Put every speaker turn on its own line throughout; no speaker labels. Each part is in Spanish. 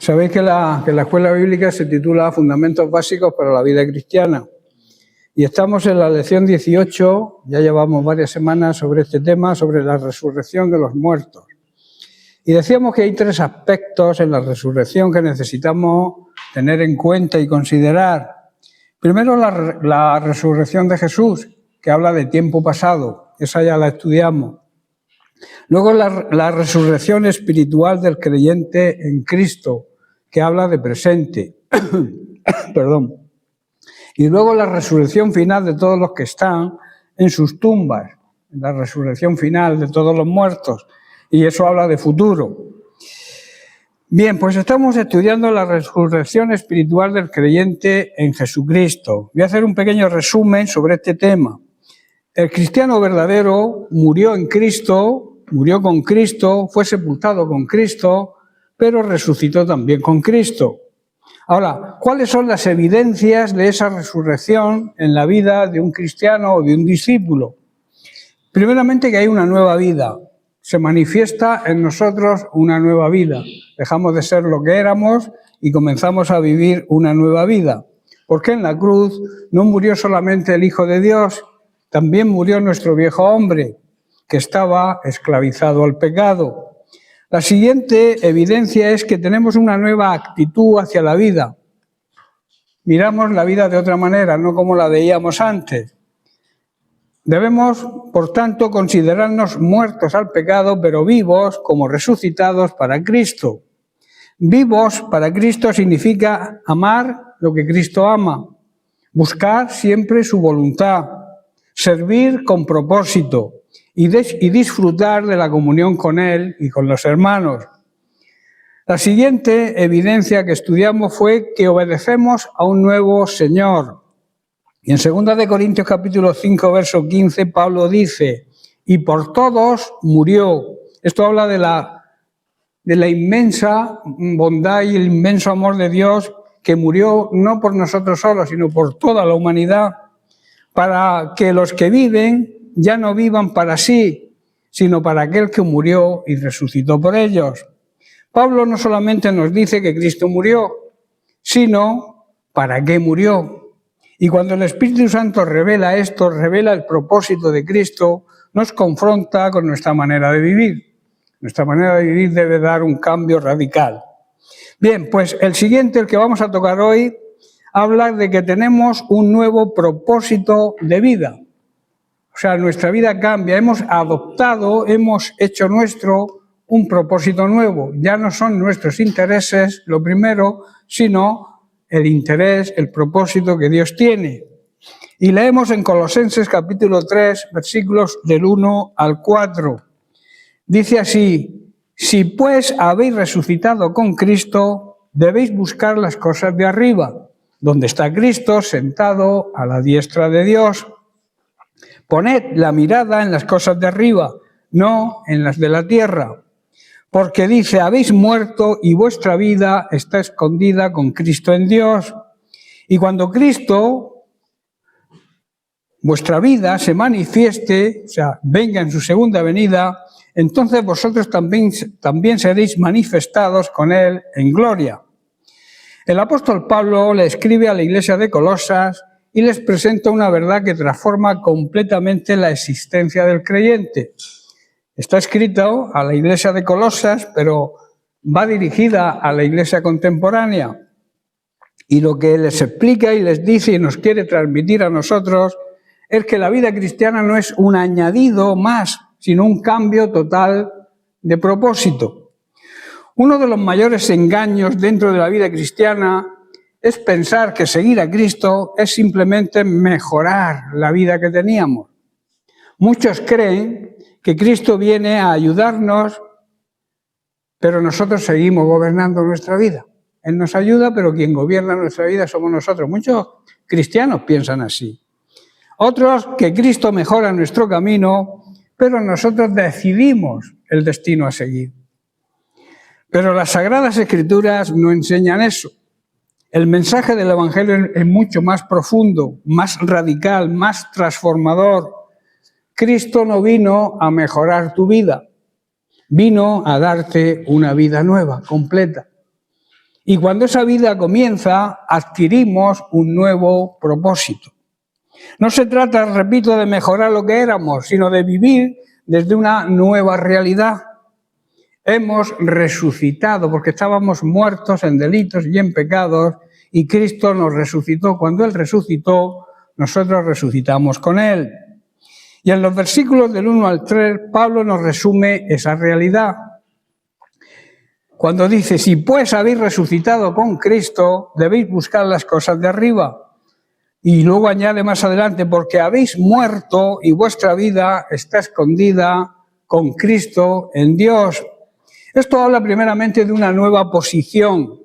Sabéis que la escuela bíblica se titula Fundamentos Básicos para la Vida Cristiana. Y estamos en la lección 18, ya llevamos varias semanas sobre este tema, sobre la resurrección de los muertos. Y decíamos que hay tres aspectos en la resurrección que necesitamos tener en cuenta y considerar. Primero, la resurrección de Jesús, que habla de tiempo pasado, esa ya la estudiamos. Luego, la resurrección espiritual del creyente en Cristo, que habla de presente. Perdón. Y luego la resurrección final de todos los que están en sus tumbas, la resurrección final de todos los muertos, y eso habla de futuro. Bien, pues estamos estudiando la resurrección espiritual del creyente en Jesucristo. Voy a hacer un pequeño resumen sobre este tema. El cristiano verdadero murió en Cristo, murió con Cristo, fue sepultado con Cristo, pero resucitó también con Cristo. Ahora, ¿cuáles son las evidencias de esa resurrección en la vida de un cristiano o de un discípulo? Primeramente, que hay una nueva vida. Se manifiesta en nosotros una nueva vida. Dejamos de ser lo que éramos y comenzamos a vivir una nueva vida. Porque en la cruz no murió solamente el Hijo de Dios, también murió nuestro viejo hombre, que estaba esclavizado al pecado. La siguiente evidencia es que tenemos una nueva actitud hacia la vida. Miramos la vida de otra manera, no como la veíamos antes. Debemos, por tanto, considerarnos muertos al pecado, pero vivos como resucitados para Cristo. Vivos para Cristo significa amar lo que Cristo ama, buscar siempre su voluntad, servir con propósito y disfrutar de la comunión con Él y con los hermanos. La siguiente evidencia que estudiamos fue que obedecemos a un nuevo Señor. Y en 2 Corintios capítulo 5, verso 15, Pablo dice, y por todos murió. Esto habla de la inmensa bondad y el inmenso amor de Dios, que murió no por nosotros solos, sino por toda la humanidad, para que los que viven ya no vivan para sí, sino para aquel que murió y resucitó por ellos. Pablo no solamente nos dice que Cristo murió, sino para qué murió. Y cuando el Espíritu Santo revela esto, revela el propósito de Cristo, nos confronta con nuestra manera de vivir. Nuestra manera de vivir debe dar un cambio radical. Bien, pues el siguiente, el que vamos a tocar hoy, habla de que tenemos un nuevo propósito de vida. O sea, nuestra vida cambia, hemos adoptado, hemos hecho nuestro un propósito nuevo. Ya no son nuestros intereses lo primero, sino el interés, el propósito que Dios tiene. Y leemos en Colosenses capítulo 3, versículos del 1 al 4. Dice así, si pues habéis resucitado con Cristo, debéis buscar las cosas de arriba, donde está Cristo sentado a la diestra de Dios. Poned la mirada en las cosas de arriba, no en las de la tierra. Porque dice, habéis muerto y vuestra vida está escondida con Cristo en Dios. Y cuando Cristo, vuestra vida, se manifieste, o sea, venga en su segunda venida, entonces vosotros también seréis manifestados con Él en gloria. El apóstol Pablo le escribe a la iglesia de Colosas y les presenta una verdad que transforma completamente la existencia del creyente. Está escrito a la iglesia de Colosas, pero va dirigida a la iglesia contemporánea. Y lo que les explica y les dice y nos quiere transmitir a nosotros es que la vida cristiana no es un añadido más, sino un cambio total de propósito. Uno de los mayores engaños dentro de la vida cristiana es pensar que seguir a Cristo es simplemente mejorar la vida que teníamos. Muchos creen que Cristo viene a ayudarnos, pero nosotros seguimos gobernando nuestra vida. Él nos ayuda, pero quien gobierna nuestra vida somos nosotros. Muchos cristianos piensan así. Otros que Cristo mejora nuestro camino, pero nosotros decidimos el destino a seguir. Pero las Sagradas Escrituras no enseñan eso. El mensaje del Evangelio es mucho más profundo, más radical, más transformador. Cristo no vino a mejorar tu vida, vino a darte una vida nueva, completa. Y cuando esa vida comienza, adquirimos un nuevo propósito. No se trata, repito, de mejorar lo que éramos, sino de vivir desde una nueva realidad. Hemos resucitado porque estábamos muertos en delitos y en pecados y Cristo nos resucitó. Cuando Él resucitó, nosotros resucitamos con Él. Y en los versículos del 1 al 3, Pablo nos resume esa realidad. Cuando dice, si pues habéis resucitado con Cristo, debéis buscar las cosas de arriba. Y luego añade más adelante, porque habéis muerto y vuestra vida está escondida con Cristo en Dios. Esto habla primeramente de una nueva posición.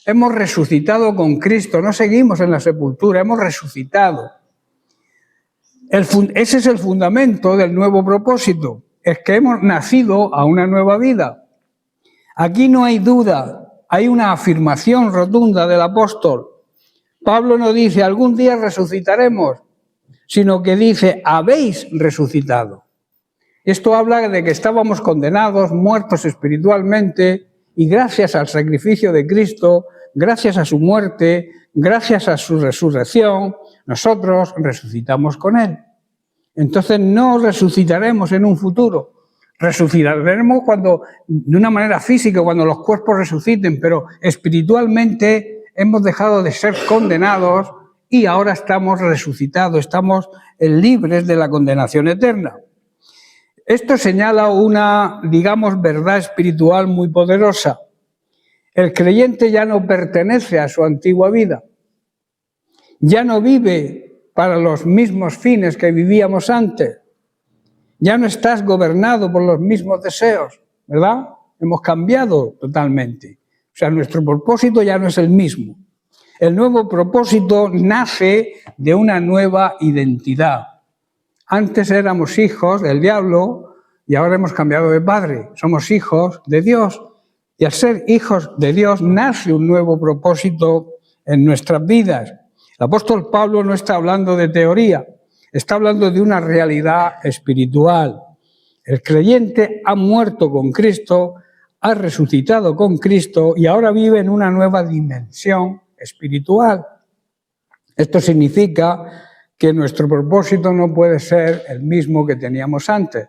Hemos resucitado con Cristo, no seguimos en la sepultura, hemos resucitado. Ese es el fundamento del nuevo propósito, es que hemos nacido a una nueva vida. Aquí no hay duda, hay una afirmación rotunda del apóstol. Pablo no dice, algún día resucitaremos, sino que dice, habéis resucitado. Esto habla de que estábamos condenados, muertos espiritualmente, y gracias al sacrificio de Cristo, gracias a su muerte, gracias a su resurrección, nosotros resucitamos con Él. Entonces no resucitaremos en un futuro. Resucitaremos de una manera física, cuando los cuerpos resuciten, pero espiritualmente hemos dejado de ser condenados y ahora estamos resucitados, estamos libres de la condenación eterna. Esto señala una, digamos, verdad espiritual muy poderosa. El creyente ya no pertenece a su antigua vida. Ya no vive para los mismos fines que vivíamos antes. Ya no estás gobernado por los mismos deseos, ¿verdad? Hemos cambiado totalmente. O sea, nuestro propósito ya no es el mismo. El nuevo propósito nace de una nueva identidad. Antes éramos hijos del diablo y ahora hemos cambiado de padre. Somos hijos de Dios. Y al ser hijos de Dios nace un nuevo propósito en nuestras vidas. El apóstol Pablo no está hablando de teoría, está hablando de una realidad espiritual. El creyente ha muerto con Cristo, ha resucitado con Cristo y ahora vive en una nueva dimensión espiritual. Esto significa que nuestro propósito no puede ser el mismo que teníamos antes.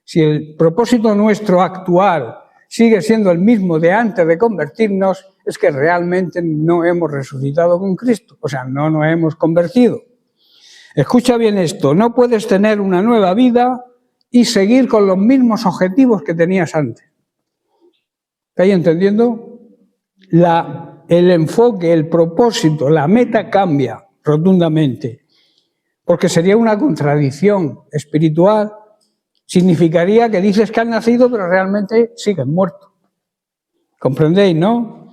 Si el propósito nuestro actual sigue siendo el mismo de antes de convertirnos, es que realmente no hemos resucitado con Cristo, o sea, no nos hemos convertido. Escucha bien esto, no puedes tener una nueva vida y seguir con los mismos objetivos que tenías antes. ¿Estáis entendiendo? El enfoque, el propósito, la meta cambia rotundamente, porque sería una contradicción espiritual. Significaría que dices que has nacido, pero realmente sigues muerto. ¿Comprendéis, no?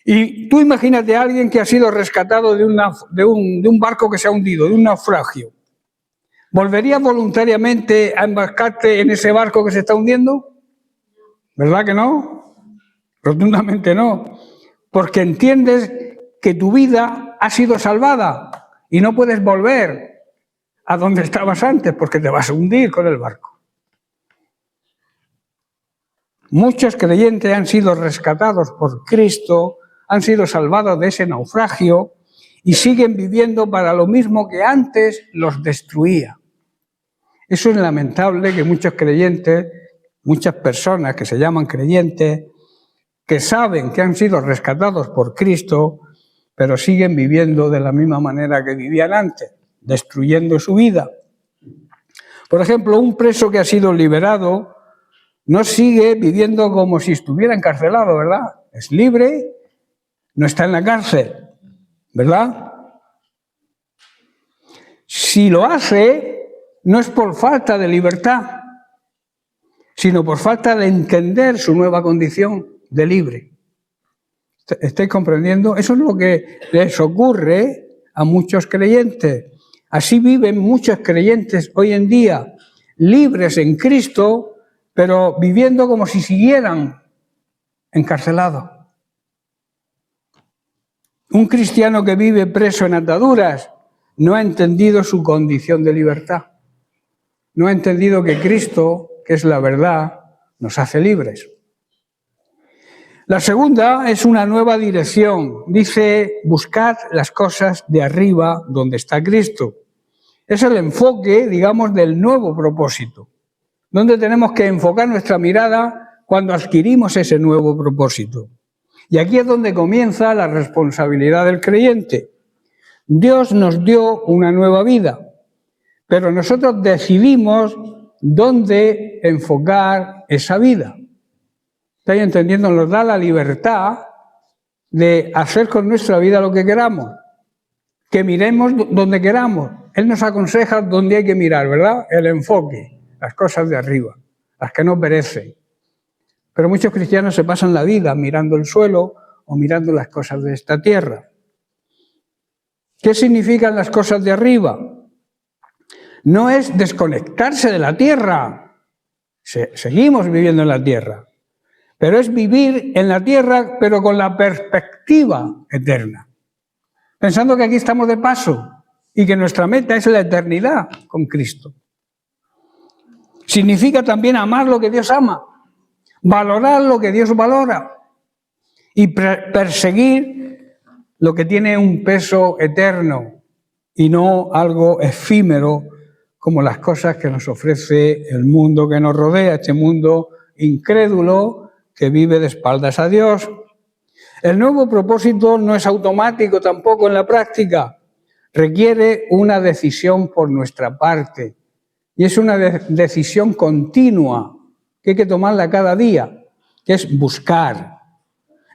Y tú imagínate a alguien que ha sido rescatado de un barco que se ha hundido, de un naufragio. ¿Volverías voluntariamente a embarcarte en ese barco que se está hundiendo? ¿Verdad que no? Rotundamente no. Porque entiendes que tu vida ha sido salvada y no puedes volver a donde estabas antes porque te vas a hundir con el barco. Muchos creyentes han sido rescatados por Cristo, han sido salvados de ese naufragio y siguen viviendo para lo mismo que antes los destruía. Eso es lamentable que muchos creyentes, muchas personas que se llaman creyentes, que saben que han sido rescatados por Cristo, pero siguen viviendo de la misma manera que vivían antes, destruyendo su vida. Por ejemplo, un preso que ha sido liberado no sigue viviendo como si estuviera encarcelado, ¿verdad? Es libre, no está en la cárcel, ¿verdad? Si lo hace, no es por falta de libertad, sino por falta de entender su nueva condición de libre. ¿Estáis comprendiendo? Eso es lo que les ocurre a muchos creyentes. Así viven muchos creyentes hoy en día, libres en Cristo, pero viviendo como si siguieran encarcelados. Un cristiano que vive preso en ataduras no ha entendido su condición de libertad. No ha entendido que Cristo, que es la verdad, nos hace libres. La segunda es una nueva dirección. Dice, buscad las cosas de arriba donde está Cristo. Es el enfoque, digamos, del nuevo propósito. Donde tenemos que enfocar nuestra mirada cuando adquirimos ese nuevo propósito. Y aquí es donde comienza la responsabilidad del creyente. Dios nos dio una nueva vida, pero nosotros decidimos dónde enfocar esa vida. ¿Estáis entendiendo? Nos da la libertad de hacer con nuestra vida lo que queramos, que miremos donde queramos. Él nos aconseja dónde hay que mirar, ¿verdad? El enfoque, las cosas de arriba, las que no perecen. Pero muchos cristianos se pasan la vida mirando el suelo o mirando las cosas de esta tierra. ¿Qué significan las cosas de arriba? No es desconectarse de la tierra. Seguimos viviendo en la tierra. Pero es vivir en la tierra, pero con la perspectiva eterna. Pensando que aquí estamos de paso y que nuestra meta es la eternidad con Cristo. Significa también amar lo que Dios ama, valorar lo que Dios valora y perseguir lo que tiene un peso eterno y no algo efímero como las cosas que nos ofrece el mundo que nos rodea, este mundo incrédulo que vive de espaldas a Dios. El nuevo propósito no es automático tampoco en la práctica, requiere una decisión por nuestra parte y es una decisión continua que hay que tomarla cada día, que es buscar.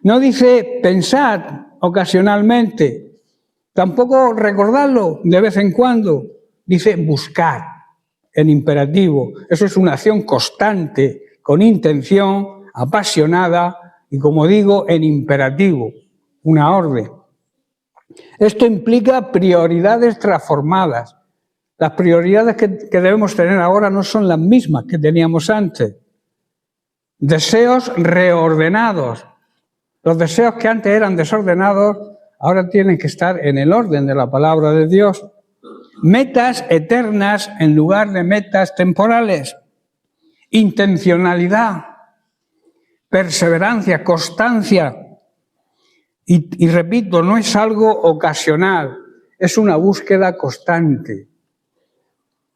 No dice pensar ocasionalmente, tampoco recordarlo de vez en cuando, dice buscar en imperativo. Eso es una acción constante, con intención, apasionada y, como digo, en imperativo, una orden. Esto implica prioridades transformadas. Las prioridades que debemos tener ahora no son las mismas que teníamos antes. Deseos reordenados. Los deseos que antes eran desordenados ahora tienen que estar en el orden de la palabra de Dios. Metas eternas en lugar de metas temporales. Intencionalidad. Perseverancia, constancia. Y repito, no es algo ocasional, es una búsqueda constante.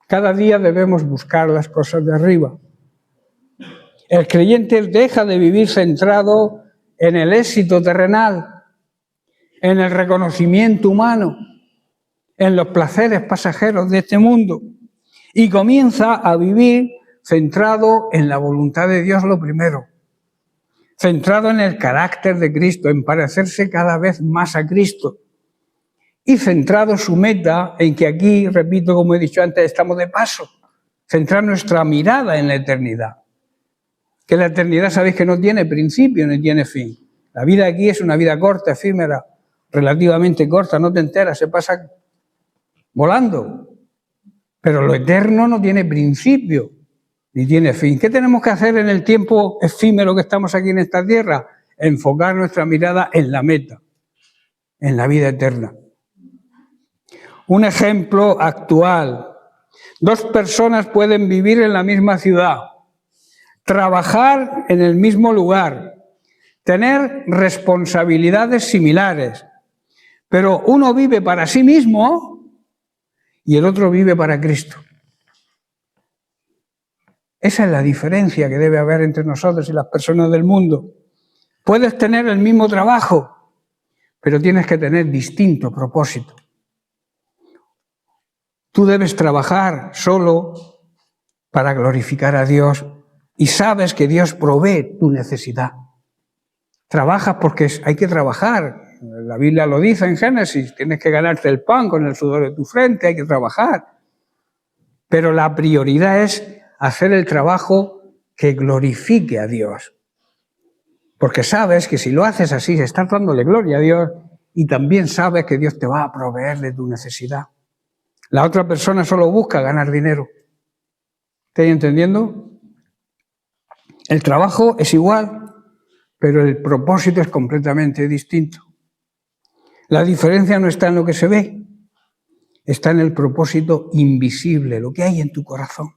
Cada día debemos buscar las cosas de arriba. El creyente deja de vivir centrado en el éxito terrenal, en el reconocimiento humano, en los placeres pasajeros de este mundo y comienza a vivir centrado en la voluntad de Dios lo primero. Centrado en el carácter de Cristo, en parecerse cada vez más a Cristo. Y centrado su meta en que aquí, repito, como he dicho antes, estamos de paso. Centrar nuestra mirada en la eternidad. Que la eternidad sabéis que no tiene principio ni tiene fin. La vida aquí es una vida corta, efímera, relativamente corta, no te enteras, se pasa volando. Pero lo eterno no tiene principio ni tiene fin. ¿Qué tenemos que hacer en el tiempo efímero que estamos aquí en esta tierra? Enfocar nuestra mirada en la meta, en la vida eterna. Un ejemplo actual. 2 personas pueden vivir en la misma ciudad, trabajar en el mismo lugar, tener responsabilidades similares, pero uno vive para sí mismo y el otro vive para Cristo. Esa es la diferencia que debe haber entre nosotros y las personas del mundo. Puedes tener el mismo trabajo, pero tienes que tener distinto propósito. Tú debes trabajar solo para glorificar a Dios y sabes que Dios provee tu necesidad. Trabajas porque hay que trabajar. La Biblia lo dice en Génesis, tienes que ganarte el pan con el sudor de tu frente, hay que trabajar. Pero la prioridad es hacer el trabajo que glorifique a Dios. Porque sabes que si lo haces así, estás dándole gloria a Dios y también sabes que Dios te va a proveer de tu necesidad. La otra persona solo busca ganar dinero. ¿Estáis entendiendo? El trabajo es igual, pero el propósito es completamente distinto. La diferencia no está en lo que se ve, está en el propósito invisible, lo que hay en tu corazón.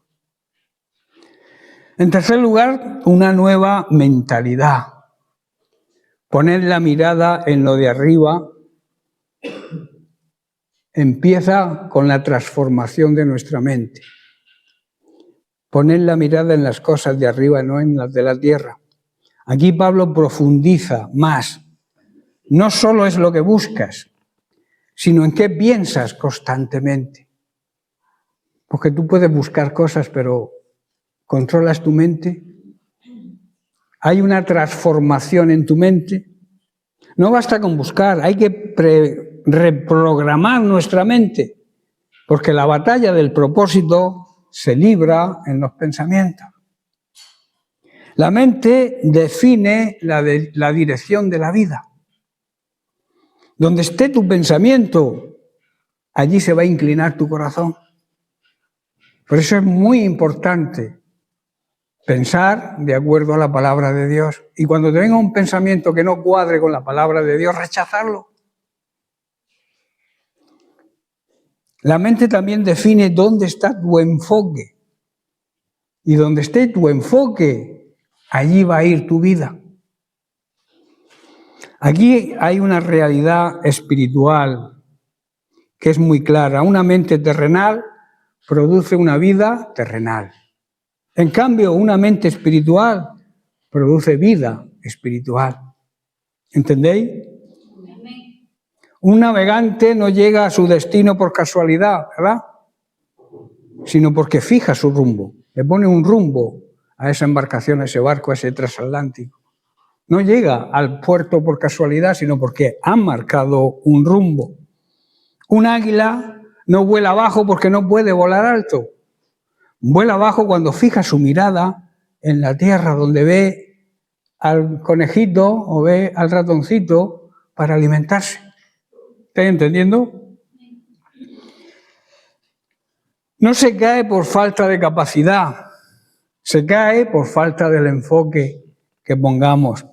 En tercer lugar, una nueva mentalidad. Poned la mirada en lo de arriba. Empieza con la transformación de nuestra mente. Poned la mirada en las cosas de arriba, no en las de la tierra. Aquí Pablo profundiza más. No solo es lo que buscas, sino en qué piensas constantemente. Porque tú puedes buscar cosas, pero ¿controlas tu mente? ¿Hay una transformación en tu mente? No basta con buscar, hay que reprogramar nuestra mente, porque la batalla del propósito se libra en los pensamientos. La mente define la dirección de la vida. Donde esté tu pensamiento, allí se va a inclinar tu corazón. Por eso es muy importante pensar de acuerdo a la palabra de Dios. Y cuando te venga un pensamiento que no cuadre con la palabra de Dios, rechazarlo. La mente también define dónde está tu enfoque. Y donde esté tu enfoque, allí va a ir tu vida. Aquí hay una realidad espiritual que es muy clara. Una mente terrenal produce una vida terrenal. En cambio, una mente espiritual produce vida espiritual. ¿Entendéis? Un navegante no llega a su destino por casualidad, ¿verdad? Sino porque fija su rumbo, le pone un rumbo a esa embarcación, a ese barco, a ese transatlántico. No llega al puerto por casualidad, sino porque ha marcado un rumbo. Un águila no vuela bajo porque no puede volar alto. Vuela bajo cuando fija su mirada en la tierra, donde ve al conejito o ve al ratoncito para alimentarse. ¿Estáis entendiendo? No se cae por falta de capacidad, se cae por falta del enfoque que pongamos.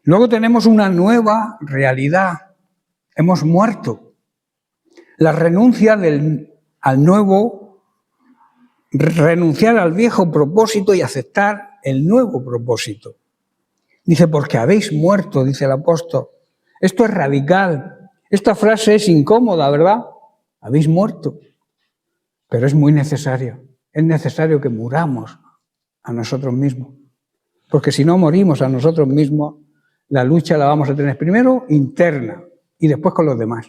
Luego tenemos una nueva realidad. Hemos muerto. La renuncia al nuevo, renunciar al viejo propósito y aceptar el nuevo propósito. Dice, porque habéis muerto, dice el apóstol. Esto es radical. Esta frase es incómoda, ¿verdad? Habéis muerto. Pero es muy necesario. Es necesario que muramos a nosotros mismos. Porque si no morimos a nosotros mismos, la lucha la vamos a tener primero interna y después con los demás.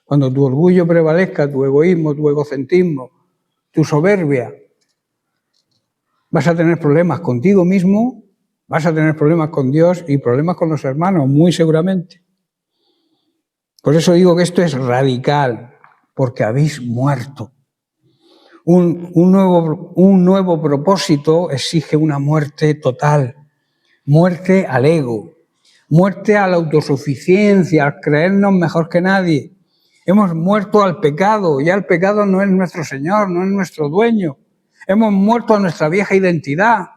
Cuando tu orgullo prevalezca, tu egoísmo, tu egocentrismo, tu soberbia, vas a tener problemas contigo mismo, vas a tener problemas con Dios y problemas con los hermanos, muy seguramente. Por eso digo que esto es radical, porque habéis muerto. Un nuevo propósito exige una muerte total, muerte al ego, muerte a la autosuficiencia, al creernos mejor que nadie. Hemos muerto al pecado, ya el pecado no es nuestro Señor, no es nuestro dueño. Hemos muerto a nuestra vieja identidad.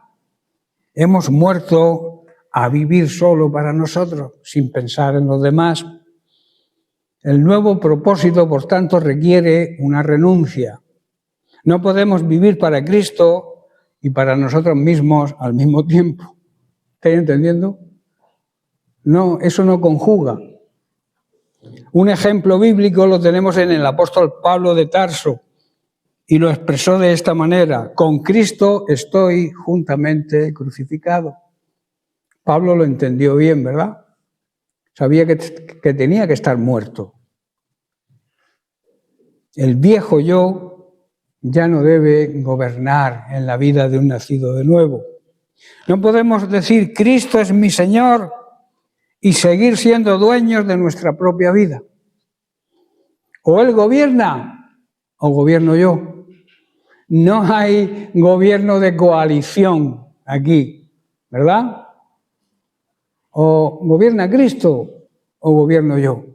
Hemos muerto a vivir solo para nosotros, sin pensar en los demás. El nuevo propósito, por tanto, requiere una renuncia. No podemos vivir para Cristo y para nosotros mismos al mismo tiempo. ¿Estáis entendiendo? No, eso no conjuga. Un ejemplo bíblico lo tenemos en el apóstol Pablo de Tarso y lo expresó de esta manera: con Cristo estoy juntamente crucificado. Pablo lo entendió bien, ¿verdad? Sabía que tenía que estar muerto. El viejo yo ya no debe gobernar en la vida de un nacido de nuevo. No podemos decir Cristo es mi Señor y seguir siendo dueños de nuestra propia vida. O Él gobierna o gobierno yo. No hay gobierno de coalición aquí, ¿verdad? O gobierna Cristo o gobierno yo.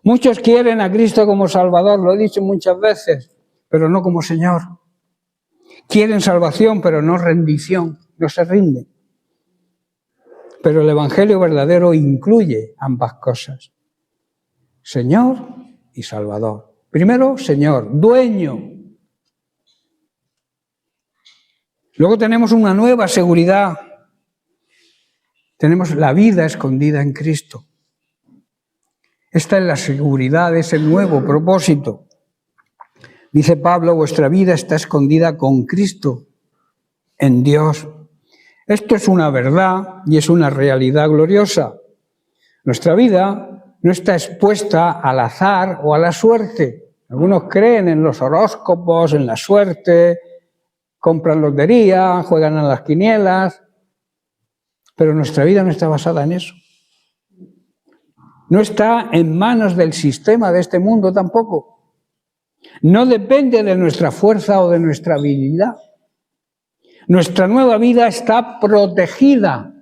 Muchos quieren a Cristo como Salvador, lo he dicho muchas veces, pero no como Señor. Quieren salvación, pero no rendición, no se rinden. Pero el Evangelio verdadero incluye ambas cosas: Señor y Salvador. Primero, Señor, dueño. Luego tenemos una nueva seguridad. Tenemos la vida escondida en Cristo. Esta es la seguridad de ese nuevo propósito. Dice Pablo, vuestra vida está escondida con Cristo en Dios. Esto es una verdad y es una realidad gloriosa. Nuestra vida no está expuesta al azar o a la suerte. Algunos creen en los horóscopos, en la suerte, compran lotería, juegan a las quinielas, pero nuestra vida no está basada en eso. No está en manos del sistema de este mundo tampoco. No depende de nuestra fuerza o de nuestra habilidad. Nuestra nueva vida está protegida.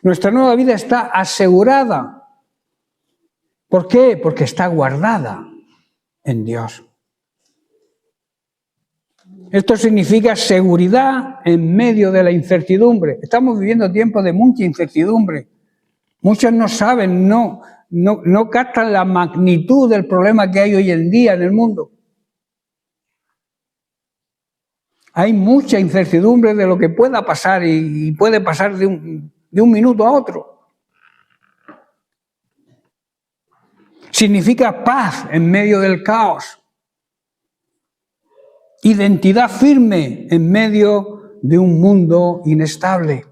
Nuestra nueva vida está asegurada. ¿Por qué? Porque está guardada en Dios. Esto significa seguridad en medio de la incertidumbre. Estamos viviendo tiempos de mucha incertidumbre. Muchos no saben, no captan la magnitud del problema que hay hoy en día en el mundo. Hay mucha incertidumbre de lo que pueda pasar y puede pasar de un minuto a otro. Significa paz en medio del caos. Identidad firme en medio de un mundo inestable.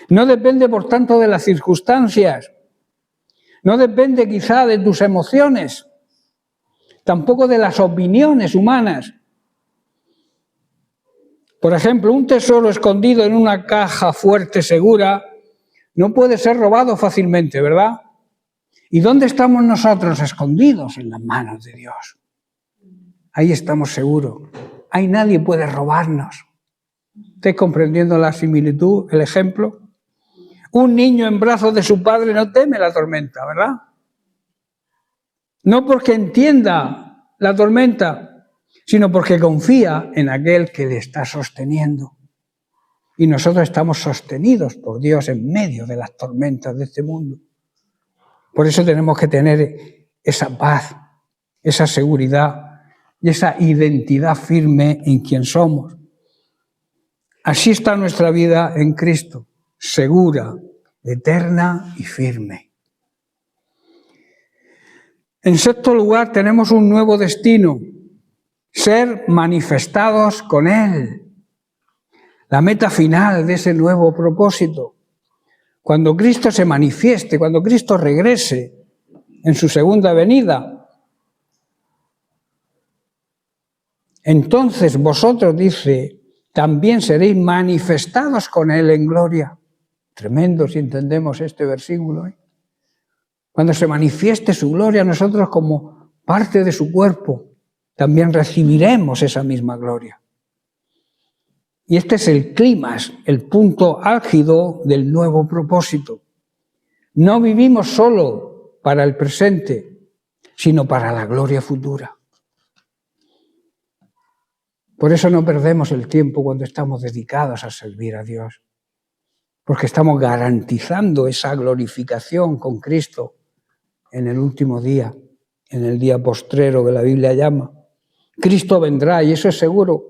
No depende, por tanto, de las circunstancias. No depende quizá de tus emociones. Tampoco de las opiniones humanas. Por ejemplo, un tesoro escondido en una caja fuerte, segura, no puede ser robado fácilmente, ¿verdad? ¿Y dónde estamos nosotros escondidos? En las manos de Dios. Ahí estamos seguros. Ahí nadie puede robarnos. ¿Estáis comprendiendo la similitud, el ejemplo? Un niño en brazos de su padre no teme la tormenta, ¿verdad? No porque entienda la tormenta, sino porque confía en aquel que le está sosteniendo. Y nosotros estamos sostenidos por Dios en medio de las tormentas de este mundo. Por eso tenemos que tener esa paz, esa seguridad y esa identidad firme en quien somos. Así está nuestra vida en Cristo, segura, eterna y firme. En sexto lugar, tenemos un nuevo destino: ser manifestados con Él. La meta final de ese nuevo propósito. Cuando Cristo se manifieste, cuando Cristo regrese en su segunda venida, entonces vosotros, dice, también seréis manifestados con Él en gloria. Tremendo si entendemos este versículo, ¿eh? Cuando se manifieste su gloria, nosotros como parte de su cuerpo, también recibiremos esa misma gloria. Y este es el clímax, el punto álgido del nuevo propósito. No vivimos solo para el presente, sino para la gloria futura. Por eso no perdemos el tiempo cuando estamos dedicados a servir a Dios, porque estamos garantizando esa glorificación con Cristo en el último día, en el día postrero que la Biblia llama. Cristo vendrá y eso es seguro.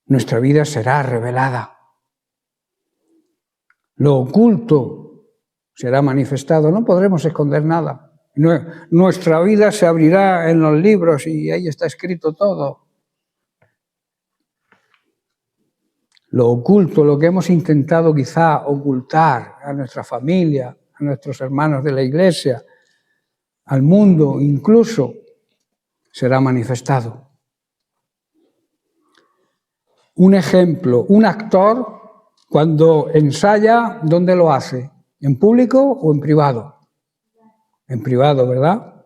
Nuestra vida será revelada. Lo oculto será manifestado. No podremos esconder nada. Nuestra vida se abrirá en los libros y ahí está escrito todo. Lo oculto, lo que hemos intentado quizá ocultar a nuestra familia, a nuestros hermanos de la iglesia, al mundo incluso, será manifestado. Un ejemplo, un actor cuando ensaya, ¿dónde lo hace? ¿En público o en privado? En privado, ¿verdad?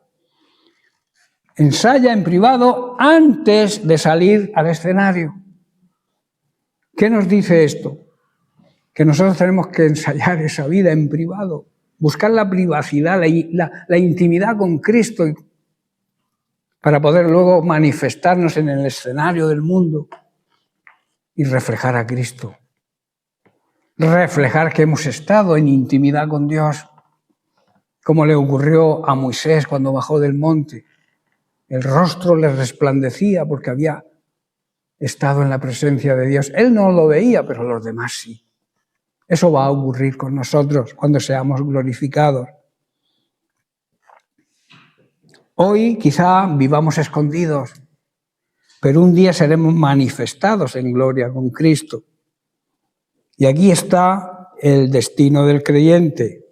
Ensaya en privado antes de salir al escenario. ¿Qué nos dice esto? Que nosotros tenemos que ensayar esa vida en privado, buscar la privacidad, la intimidad con Cristo para poder luego manifestarnos en el escenario del mundo y reflejar a Cristo. Reflejar que hemos estado en intimidad con Dios, como le ocurrió a Moisés cuando bajó del monte. El rostro le resplandecía porque había estado en la presencia de Dios. Él no lo veía, pero los demás sí. Eso va a ocurrir con nosotros cuando seamos glorificados. Hoy quizá vivamos escondidos, pero un día seremos manifestados en gloria con Cristo. Y aquí está el destino del creyente.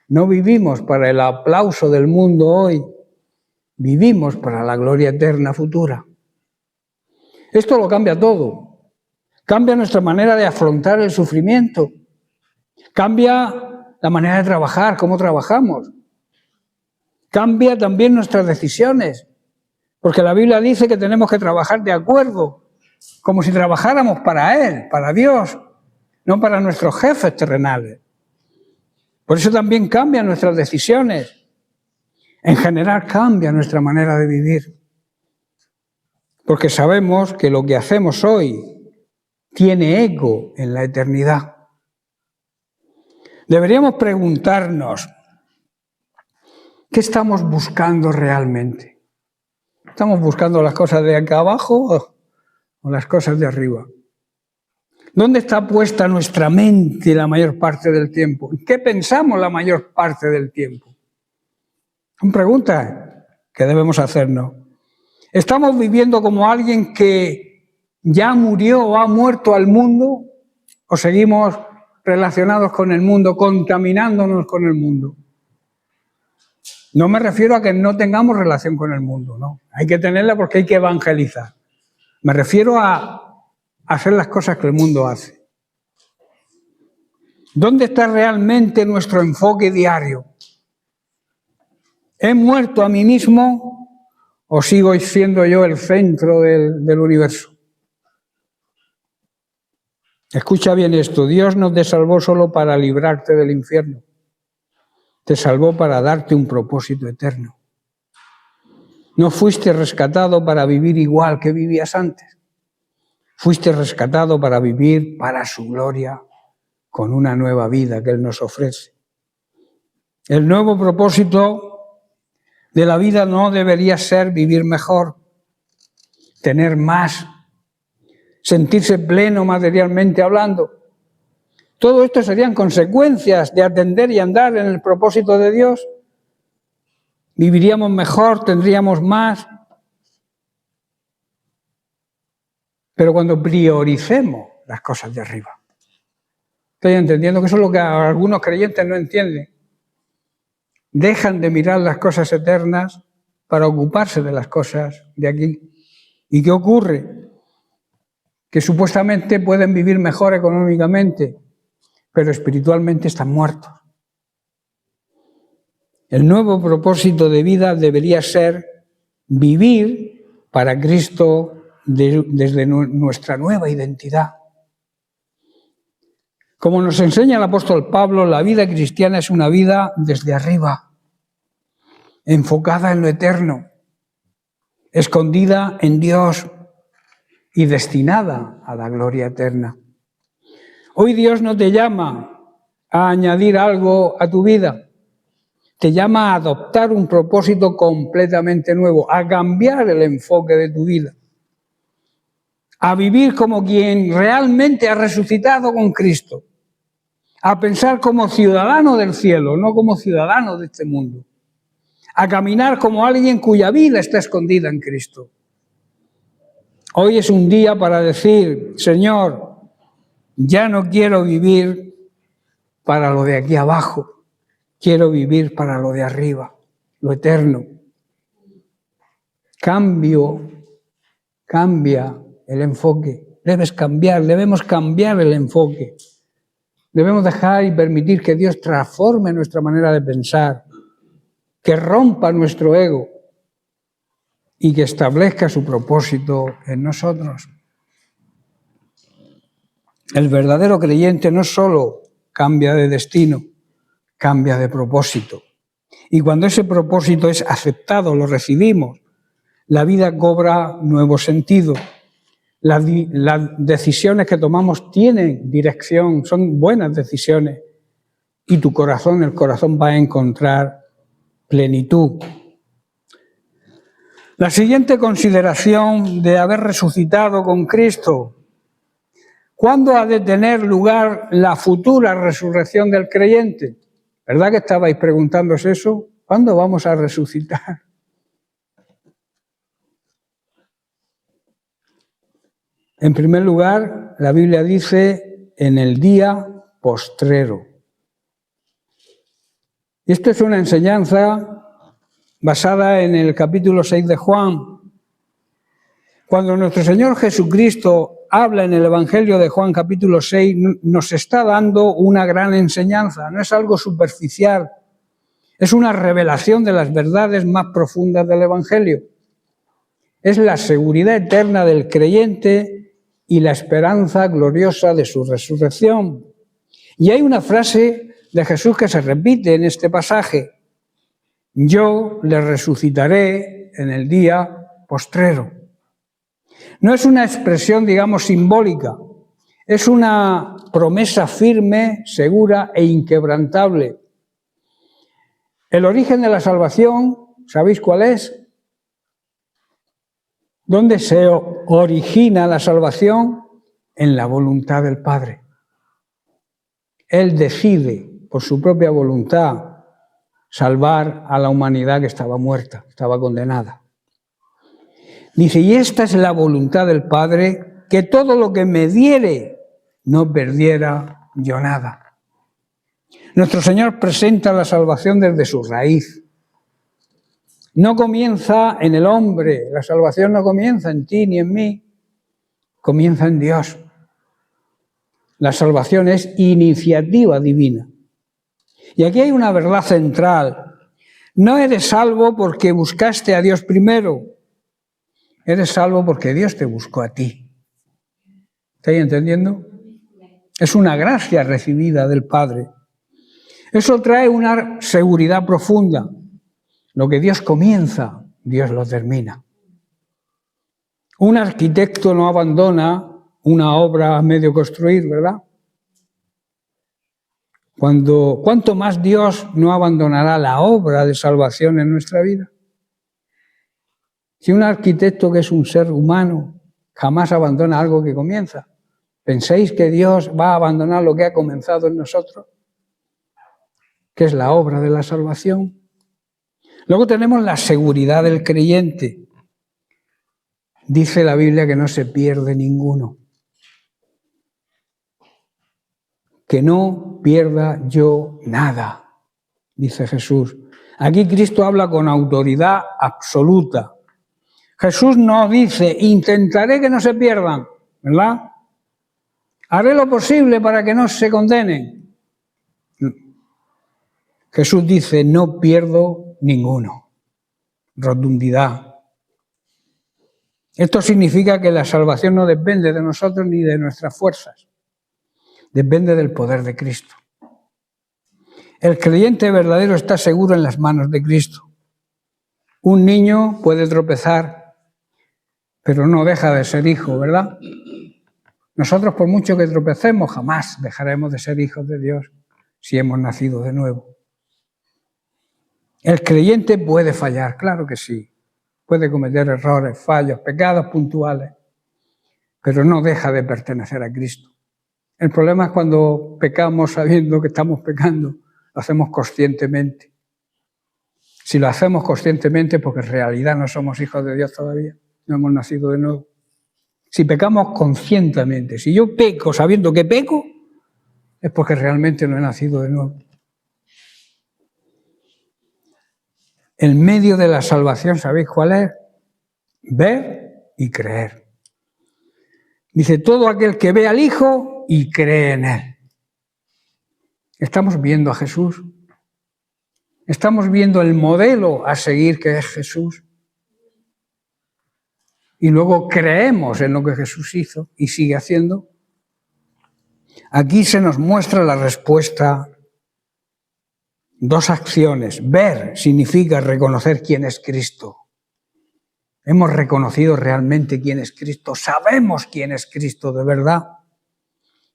No vivimos para el aplauso del mundo hoy, vivimos para la gloria eterna futura. Esto lo cambia todo. Cambia nuestra manera de afrontar el sufrimiento. Cambia la manera de trabajar, cómo trabajamos. Cambia también nuestras decisiones, porque la Biblia dice que tenemos que trabajar de acuerdo, como si trabajáramos para Él, para Dios, no para nuestros jefes terrenales. Por eso también cambian nuestras decisiones. En general cambia nuestra manera de vivir, porque sabemos que lo que hacemos hoy tiene eco en la eternidad. Deberíamos preguntarnos, ¿qué estamos buscando realmente? ¿Estamos buscando las cosas de acá abajo o las cosas de arriba? ¿Dónde está puesta nuestra mente la mayor parte del tiempo? ¿Qué pensamos la mayor parte del tiempo? Son preguntas que debemos hacernos. ¿Estamos viviendo como alguien que ya murió o ha muerto al mundo? ¿O seguimos relacionados con el mundo, contaminándonos con el mundo? No me refiero a que no tengamos relación con el mundo, no. Hay que tenerla porque hay que evangelizar. Me refiero a hacer las cosas que el mundo hace. ¿Dónde está realmente nuestro enfoque diario? ¿He muerto a mí mismo o sigo siendo yo el centro del universo? Escucha bien esto, Dios no te salvó solo para librarte del infierno, te salvó para darte un propósito eterno. No fuiste rescatado para vivir igual que vivías antes, fuiste rescatado para vivir para su gloria, con una nueva vida que Él nos ofrece. El nuevo propósito de la vida no debería ser vivir mejor, tener más, sentirse pleno materialmente hablando. Todo esto serían consecuencias de atender y andar en el propósito de Dios. Viviríamos mejor, tendríamos más. Pero cuando prioricemos las cosas de arriba. Estoy entendiendo que eso es lo que algunos creyentes no entienden. Dejan de mirar las cosas eternas para ocuparse de las cosas de aquí. ¿Y qué ocurre? Que supuestamente pueden vivir mejor económicamente, pero espiritualmente están muertos. El nuevo propósito de vida debería ser vivir para Cristo desde nuestra nueva identidad. Como nos enseña el apóstol Pablo, la vida cristiana es una vida desde arriba, enfocada en lo eterno, escondida en Dios y destinada a la gloria eterna. Hoy Dios no te llama a añadir algo a tu vida, te llama a adoptar un propósito completamente nuevo, a cambiar el enfoque de tu vida, a vivir como quien realmente ha resucitado con Cristo, a pensar como ciudadano del cielo, no como ciudadano de este mundo, a caminar como alguien cuya vida está escondida en Cristo. Hoy es un día para decir, Señor, ya no quiero vivir para lo de aquí abajo, quiero vivir para lo de arriba, lo eterno. Cambia el enfoque, debemos cambiar el enfoque. Debemos dejar y permitir que Dios transforme nuestra manera de pensar, que rompa nuestro ego y que establezca su propósito en nosotros. El verdadero creyente no solo cambia de destino, cambia de propósito. Y cuando ese propósito es aceptado, lo recibimos, la vida cobra nuevo sentido. Las decisiones que tomamos tienen dirección, son buenas decisiones. Y el corazón va a encontrar plenitud. La siguiente consideración de haber resucitado con Cristo ¿Cuándo ha de tener lugar la futura resurrección del creyente? ¿Verdad que estabais preguntándoos eso? ¿Cuándo vamos a resucitar? En primer lugar, la Biblia dice en el día postrero. Y esto es una enseñanza basada en el capítulo 6 de Juan. Cuando nuestro Señor Jesucristo habla en el Evangelio de Juan capítulo 6, nos está dando una gran enseñanza, no es algo superficial, es una revelación de las verdades más profundas del Evangelio. Es la seguridad eterna del creyente y la esperanza gloriosa de su resurrección. Y hay una frase de Jesús que se repite en este pasaje: yo le resucitaré en el día postrero. No es una expresión, digamos, simbólica, es una promesa firme, segura e inquebrantable. El origen de la salvación, ¿sabéis cuál es? ¿Dónde se origina la salvación? En la voluntad del Padre. Él decide, por su propia voluntad, salvar a la humanidad que estaba muerta, estaba condenada. Dice, y esta es la voluntad del Padre, que todo lo que me diere no perdiera yo nada. Nuestro Señor presenta la salvación desde su raíz. No comienza en el hombre, la salvación no comienza en ti ni en mí, comienza en Dios. La salvación es iniciativa divina. Y aquí hay una verdad central. No eres salvo porque buscaste a Dios primero. Eres salvo porque Dios te buscó a ti. ¿Estáis entendiendo? Es una gracia recibida del Padre. Eso trae una seguridad profunda. Lo que Dios comienza, Dios lo termina. Un arquitecto no abandona una obra a medio construir, ¿verdad? ¿Cuánto más Dios no abandonará la obra de salvación en nuestra vida? Si un arquitecto, que es un ser humano, jamás abandona algo que comienza, ¿pensáis que Dios va a abandonar lo que ha comenzado en nosotros? Que es la obra de la salvación. Luego tenemos la seguridad del creyente. Dice la Biblia que no se pierde ninguno. Que no pierda yo nada, dice Jesús. Aquí Cristo habla con autoridad absoluta. Jesús no dice, intentaré que no se pierdan, ¿verdad? Haré lo posible para que no se condenen. Jesús dice, no pierdo ninguno. Rotundidad. Esto significa que la salvación no depende de nosotros ni de nuestras fuerzas. Depende del poder de Cristo. El creyente verdadero está seguro en las manos de Cristo. Un niño puede tropezar, pero no deja de ser hijo, ¿verdad? Nosotros, por mucho que tropecemos, jamás dejaremos de ser hijos de Dios si hemos nacido de nuevo. El creyente puede fallar, claro que sí. Puede cometer errores, fallos, pecados puntuales, pero no deja de pertenecer a Cristo. El problema es cuando pecamos sabiendo que estamos pecando, lo hacemos conscientemente. Si lo hacemos conscientemente, porque en realidad no somos hijos de Dios todavía, no hemos nacido de nuevo. Si pecamos conscientemente, si yo peco sabiendo que peco, es porque realmente no he nacido de nuevo. El medio de la salvación, ¿sabéis cuál es? Ver y creer. Dice, todo aquel que ve al Hijo y cree en Él. Estamos viendo a Jesús. Estamos viendo el modelo a seguir, que es Jesús. Y luego creemos en lo que Jesús hizo y sigue haciendo. Aquí se nos muestra la respuesta. Dos acciones. Ver significa reconocer quién es Cristo. Hemos reconocido realmente quién es Cristo. Sabemos quién es Cristo de verdad.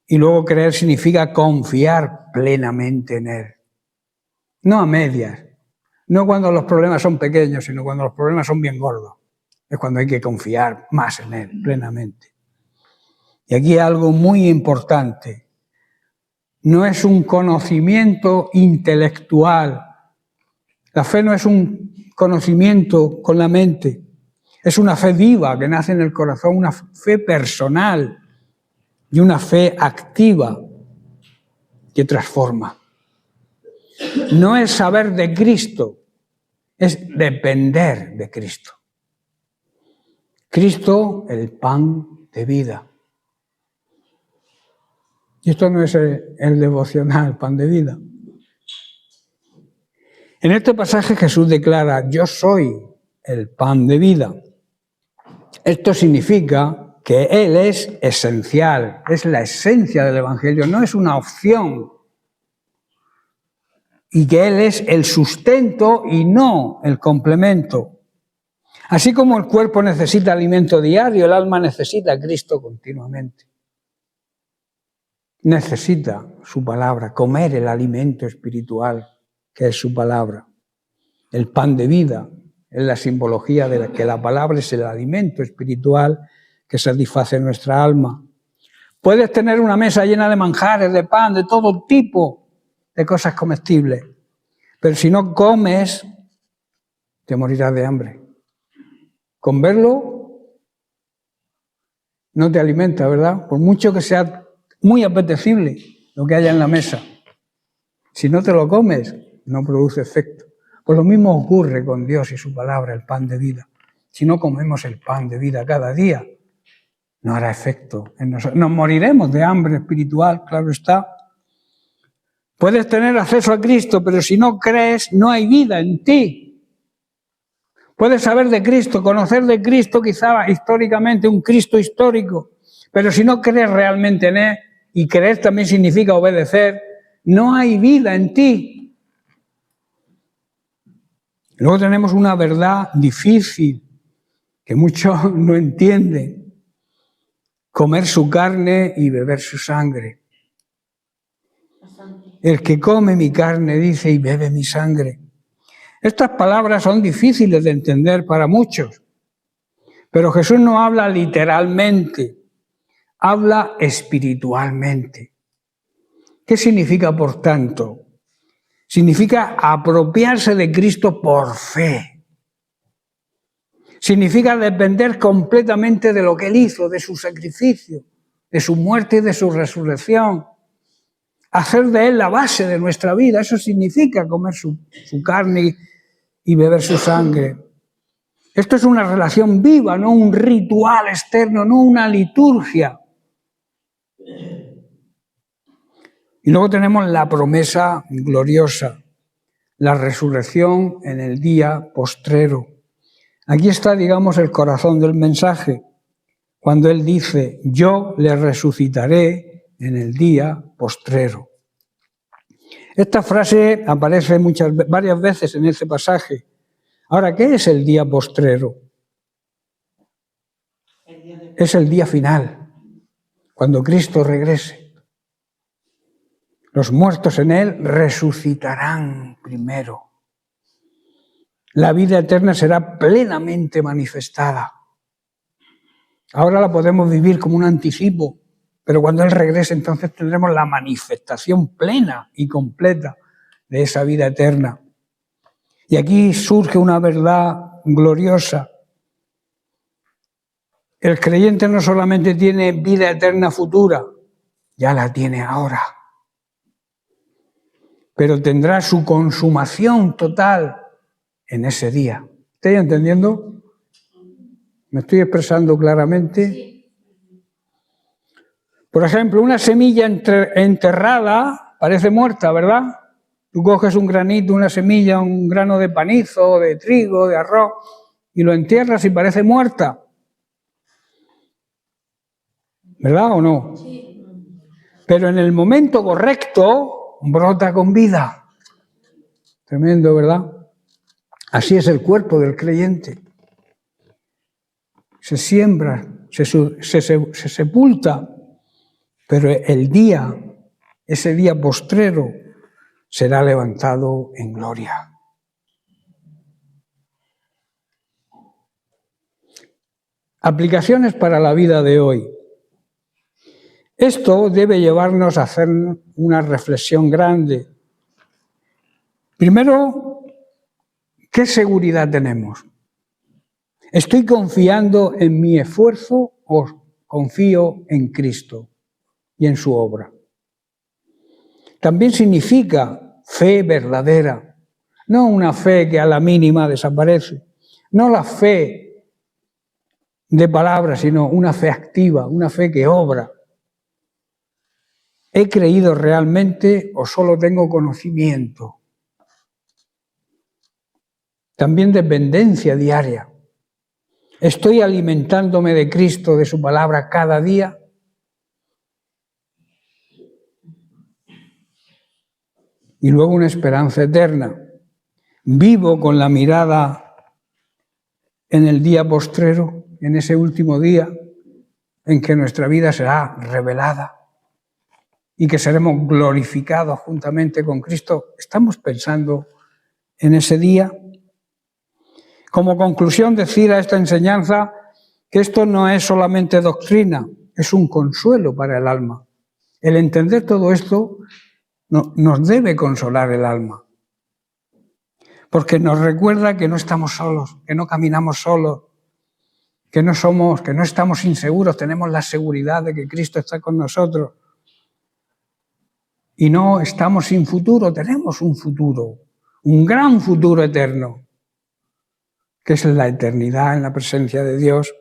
Y luego creer significa confiar plenamente en Él. No a medias. No cuando los problemas son pequeños, sino cuando los problemas son bien gordos. Es cuando hay que confiar más en Él, plenamente. Y aquí hay algo muy importante. No es un conocimiento intelectual. La fe no es un conocimiento con la mente. Es una fe viva que nace en el corazón, una fe personal y una fe activa que transforma. No es saber de Cristo, es depender de Cristo. Cristo, el pan de vida. Y esto no es el devocional, pan de vida. En este pasaje Jesús declara, yo soy el pan de vida. Esto significa que Él es esencial, es la esencia del Evangelio, no es una opción. Y que Él es el sustento y no el complemento. Así como el cuerpo necesita alimento diario, el alma necesita a Cristo continuamente. Necesita su palabra, comer el alimento espiritual que es su palabra. El pan de vida es la simbología de que la palabra es el alimento espiritual que satisface nuestra alma. Puedes tener una mesa llena de manjares, de pan, de todo tipo de cosas comestibles, pero si no comes, te morirás de hambre. Con verlo no te alimenta, ¿verdad? Por mucho que sea muy apetecible lo que haya en la mesa. Si no te lo comes, no produce efecto. Pues lo mismo ocurre con Dios y su palabra, el pan de vida. Si no comemos el pan de vida cada día, no hará efecto en nosotros. Nos moriremos de hambre espiritual, claro está. Puedes tener acceso a Cristo, pero si no crees, no hay vida en ti. Puedes saber de Cristo, conocer de Cristo, quizá históricamente, un Cristo histórico, pero si no crees realmente en Él, y creer también significa obedecer, no hay vida en ti. Luego tenemos una verdad difícil, que muchos no entienden: comer su carne y beber su sangre. El que come mi carne, dice, y bebe mi sangre. Estas palabras son difíciles de entender para muchos, pero Jesús no habla literalmente, habla espiritualmente. ¿Qué significa, por tanto? Significa apropiarse de Cristo por fe. Significa depender completamente de lo que Él hizo, de su sacrificio, de su muerte y de su resurrección. Hacer de Él la base de nuestra vida, eso significa comer su carne y beber su sangre. Esto es una relación viva, no un ritual externo, no una liturgia. Y luego tenemos la promesa gloriosa, la resurrección en el día postrero. Aquí está, digamos, el corazón del mensaje, cuando Él dice, yo le resucitaré en el día postrero. Esta frase aparece varias veces en este pasaje. Ahora, ¿qué es el día postrero? Es el día final, cuando Cristo regrese. Los muertos en Él resucitarán primero. La vida eterna será plenamente manifestada. Ahora la podemos vivir como un anticipo, pero cuando Él regrese, entonces tendremos la manifestación plena y completa de esa vida eterna. Y aquí surge una verdad gloriosa. El creyente no solamente tiene vida eterna futura, ya la tiene ahora, pero tendrá su consumación total en ese día. ¿Estáis entendiendo? ¿Me estoy expresando claramente? Sí. Por ejemplo, una semilla enterrada parece muerta, ¿verdad? Tú coges un granito, una semilla, un grano de panizo, de trigo, de arroz, y lo entierras y parece muerta. ¿Verdad o no? Sí. Pero en el momento correcto brota con vida. Tremendo, ¿verdad? Así es el cuerpo del creyente. Se siembra, se sepulta, pero ese día postrero, será levantado en gloria. Aplicaciones para la vida de hoy. Esto debe llevarnos a hacer una reflexión grande. Primero, ¿qué seguridad tenemos? ¿Estoy confiando en mi esfuerzo o confío en Cristo y en su obra? También significa fe verdadera, no una fe que a la mínima desaparece, no la fe de palabras, sino una fe activa, una fe que obra. ¿He creído realmente o solo tengo conocimiento? También dependencia diaria. ¿Estoy alimentándome de Cristo, de su palabra cada día? Y luego una esperanza eterna. ¿Vivo con la mirada en el día postrero, en ese último día en que nuestra vida será revelada y que seremos glorificados juntamente con Cristo? ¿Estamos pensando en ese día? Como conclusión, decir a esta enseñanza que esto no es solamente doctrina, es un consuelo para el alma. El entender todo esto nos debe consolar el alma, porque nos recuerda que no estamos solos, que no caminamos solos, que no estamos inseguros, tenemos la seguridad de que Cristo está con nosotros. Y no estamos sin futuro, tenemos un futuro, un gran futuro eterno, que es la eternidad en la presencia de Dios.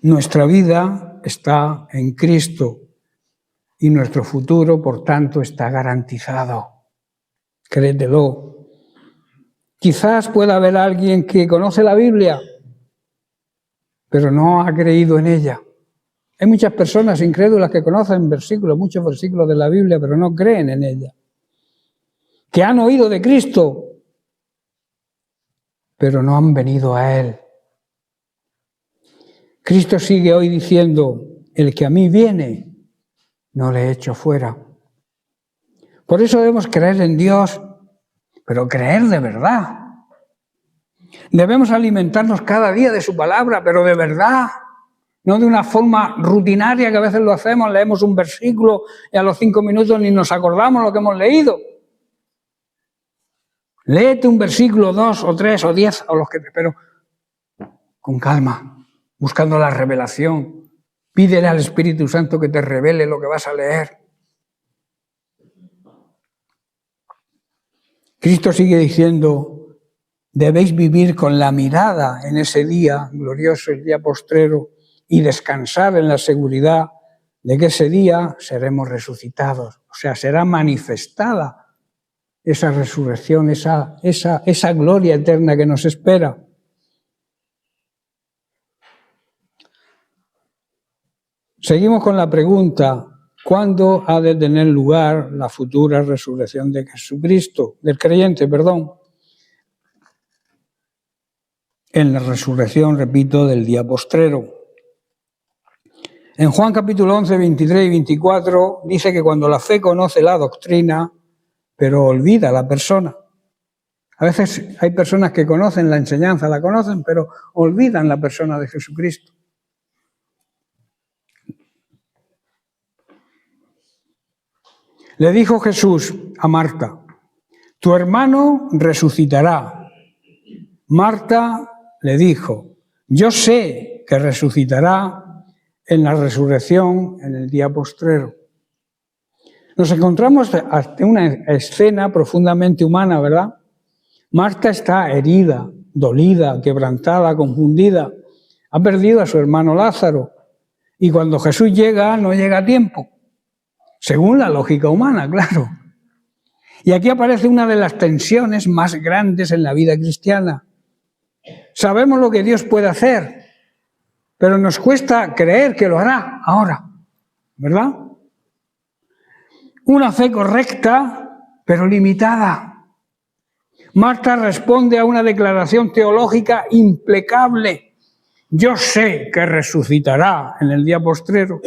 Nuestra vida está en Cristo y nuestro futuro, por tanto, está garantizado. Créetelo. Quizás pueda haber alguien que conoce la Biblia, pero no ha creído en ella. Hay muchas personas incrédulas que conocen muchos versículos de la Biblia, pero no creen en ella. Que han oído de Cristo, pero no han venido a Él. Cristo sigue hoy diciendo, el que a mí viene, no le echo fuera. Por eso debemos creer en Dios, pero creer de verdad. Debemos alimentarnos cada día de su palabra, pero de verdad, no de una forma rutinaria que a veces lo hacemos, leemos un versículo y a los 5 minutos ni nos acordamos lo que hemos leído. Léete un versículo, 2 o 3 o 10, o los que, pero con calma, buscando la revelación. Pídele al Espíritu Santo que te revele lo que vas a leer. Cristo sigue diciendo, debéis vivir con la mirada en ese día glorioso, el día postrero, y descansar en la seguridad de que ese día seremos resucitados. O sea, será manifestada esa resurrección, esa gloria eterna que nos espera. Seguimos con la pregunta, ¿cuándo ha de tener lugar la futura resurrección de Jesucristo, del creyente, perdón? En la resurrección, repito, del día postrero. En Juan capítulo 11, 23 y 24 dice que cuando la fe conoce la doctrina, pero olvida a la persona. A veces hay personas que conocen la enseñanza, la conocen, pero olvidan la persona de Jesucristo. Le dijo Jesús a Marta, tu hermano resucitará. Marta le dijo, yo sé que resucitará en la resurrección en el día postrero. Nos encontramos ante una escena profundamente humana, ¿verdad? Marta está herida, dolida, quebrantada, confundida. Ha perdido a su hermano Lázaro. Y cuando Jesús llega, no llega a tiempo. Según la lógica humana, claro. Y aquí aparece una de las tensiones más grandes en la vida cristiana. Sabemos lo que Dios puede hacer, pero nos cuesta creer que lo hará ahora, ¿verdad? Una fe correcta, pero limitada. Marta responde a una declaración teológica impecable. Yo sé que resucitará en el día postrero.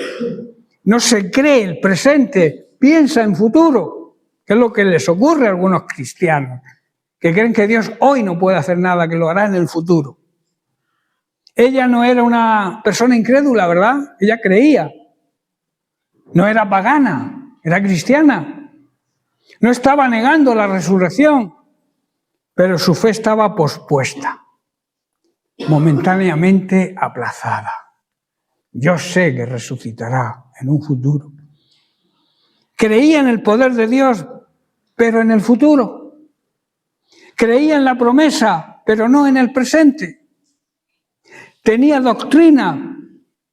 No se cree el presente, piensa en futuro, que es lo que les ocurre a algunos cristianos, que creen que Dios hoy no puede hacer nada, que lo hará en el futuro. Ella no era una persona incrédula, ¿verdad? Ella creía. No era pagana, era cristiana. No estaba negando la resurrección, pero su fe estaba pospuesta, momentáneamente aplazada. Yo sé que resucitará en un futuro. Creía en el poder de Dios, pero en el futuro. Creía en la promesa, pero no en el presente. Tenía doctrina,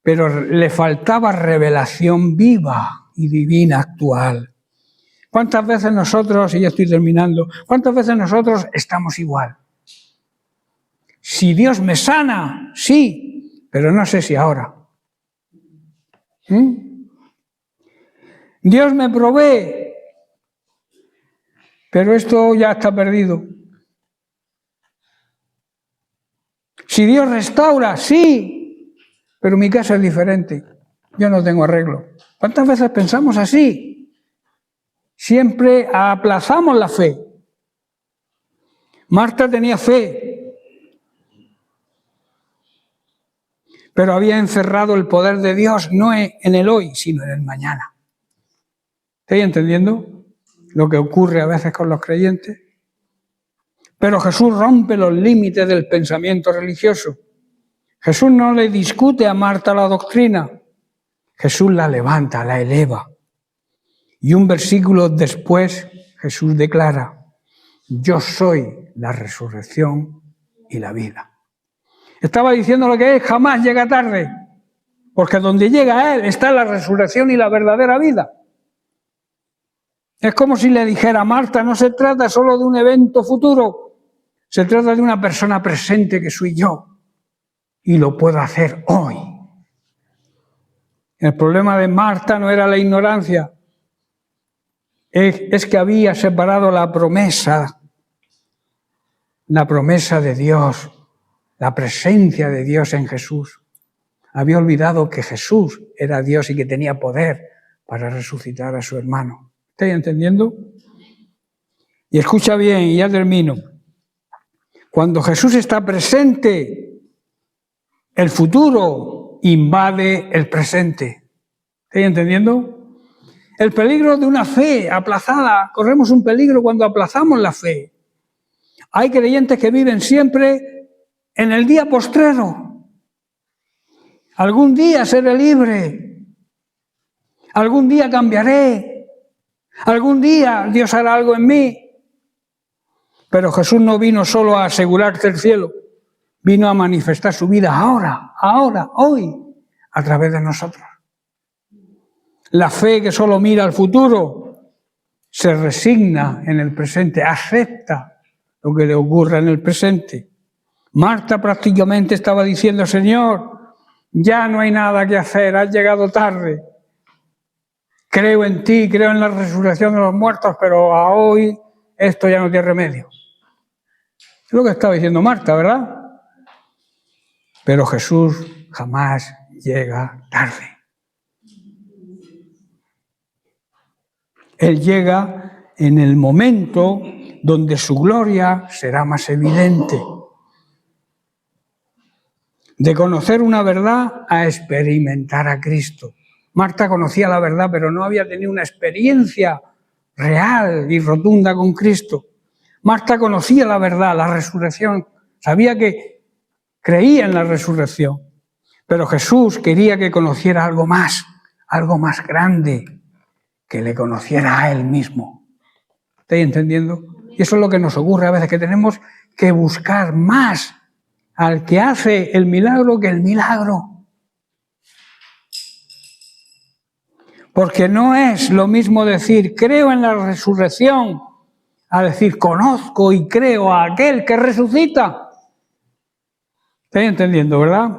pero le faltaba revelación viva y divina actual. ¿Cuántas veces nosotros, y ya estoy terminando, cuántas veces nosotros estamos igual? Si Dios me sana, sí, pero no sé si ahora. Dios me provee, pero esto ya está perdido. Si Dios restaura, sí, pero mi casa es diferente. Yo no tengo arreglo. ¿Cuántas veces pensamos así? Siempre aplazamos la fe. Marta tenía fe, pero había encerrado el poder de Dios no en el hoy, sino en el mañana. ¿Estáis entendiendo lo que ocurre a veces con los creyentes? Pero Jesús rompe los límites del pensamiento religioso. Jesús no le discute a Marta la doctrina. Jesús la levanta, la eleva. Y un versículo después, Jesús declara: yo soy la resurrección y la vida. Estaba diciendo lo que es, jamás llega tarde, porque donde llega Él está la resurrección y la verdadera vida. Es como si le dijera a Marta, no se trata solo de un evento futuro, se trata de una persona presente que soy yo, y lo puedo hacer hoy. El problema de Marta no era la ignorancia, es que había separado la promesa de Dios, la presencia de Dios en Jesús. Había olvidado que Jesús era Dios y que tenía poder para resucitar a su hermano. ¿Estáis entendiendo? Y escucha bien, y ya termino. Cuando Jesús está presente, el futuro invade el presente. ¿Estáis entendiendo? El peligro de una fe aplazada, corremos un peligro cuando aplazamos la fe. Hay creyentes que viven siempre en el día postrero. Algún día seré libre. Algún día cambiaré. Algún día Dios hará algo en mí. Pero Jesús no vino solo a asegurarte el cielo. Vino a manifestar su vida ahora, hoy, a través de nosotros. La fe que solo mira al futuro se resigna en el presente, acepta lo que le ocurra en el presente. Marta prácticamente estaba diciendo: Señor, ya no hay nada que hacer, has llegado tarde. Creo en ti, creo en la resurrección de los muertos, pero a hoy esto ya no tiene remedio. Es lo que estaba diciendo Marta, ¿verdad? Pero Jesús jamás llega tarde. Él llega en el momento donde su gloria será más evidente. De conocer una verdad a experimentar a Cristo. Marta conocía la verdad, pero no había tenido una experiencia real y rotunda con Cristo. Marta conocía la verdad, la resurrección, sabía que creía en la resurrección, pero Jesús quería que conociera algo más grande, que le conociera a Él mismo. ¿Estáis entendiendo? Y eso es lo que nos ocurre a veces, que tenemos que buscar más al que hace el milagro que el milagro. Porque no es lo mismo decir creo en la resurrección a decir conozco y creo a aquel que resucita. ¿Estáis entendiendo, verdad?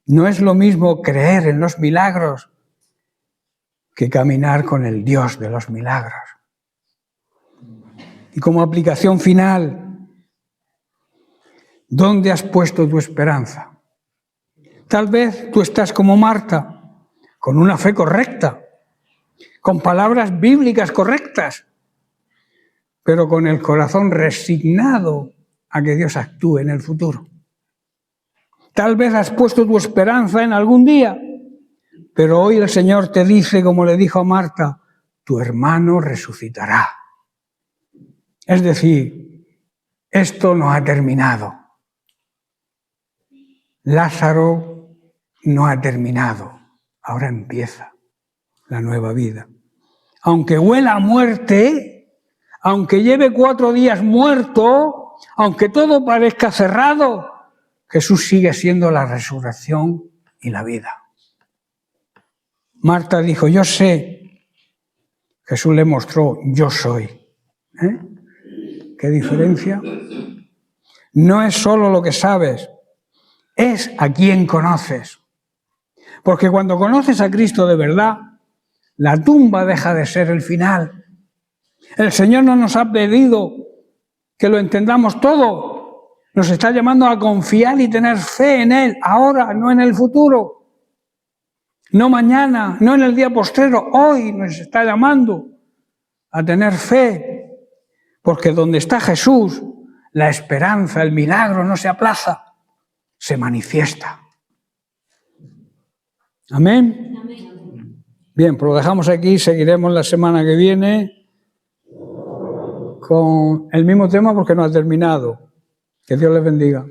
No es lo mismo creer en los milagros que caminar con el Dios de los milagros. Y como aplicación final, ¿dónde has puesto tu esperanza? Tal vez tú estás como Marta, con una fe correcta, con palabras bíblicas correctas, pero con el corazón resignado a que Dios actúe en el futuro. Tal vez has puesto tu esperanza en algún día, pero hoy el Señor te dice, como le dijo a Marta, tu hermano resucitará. Es decir, esto no ha terminado. Lázaro no ha terminado. Ahora empieza la nueva vida. Aunque huela a muerte, aunque lleve 4 días muerto, aunque todo parezca cerrado, Jesús sigue siendo la resurrección y la vida. Marta dijo, yo sé. Jesús le mostró, yo soy. ¿Qué diferencia? No es solo lo que sabes, es a quién conoces. Porque cuando conoces a Cristo de verdad, la tumba deja de ser el final. El Señor no nos ha pedido que lo entendamos todo. Nos está llamando a confiar y tener fe en Él, ahora, no en el futuro. No mañana, no en el día postrero, hoy nos está llamando a tener fe. Porque donde está Jesús, la esperanza, el milagro no se aplaza, se manifiesta. ¿Amén? Amén. Bien, pues lo dejamos aquí, seguiremos la semana que viene con el mismo tema porque no ha terminado. Que Dios les bendiga.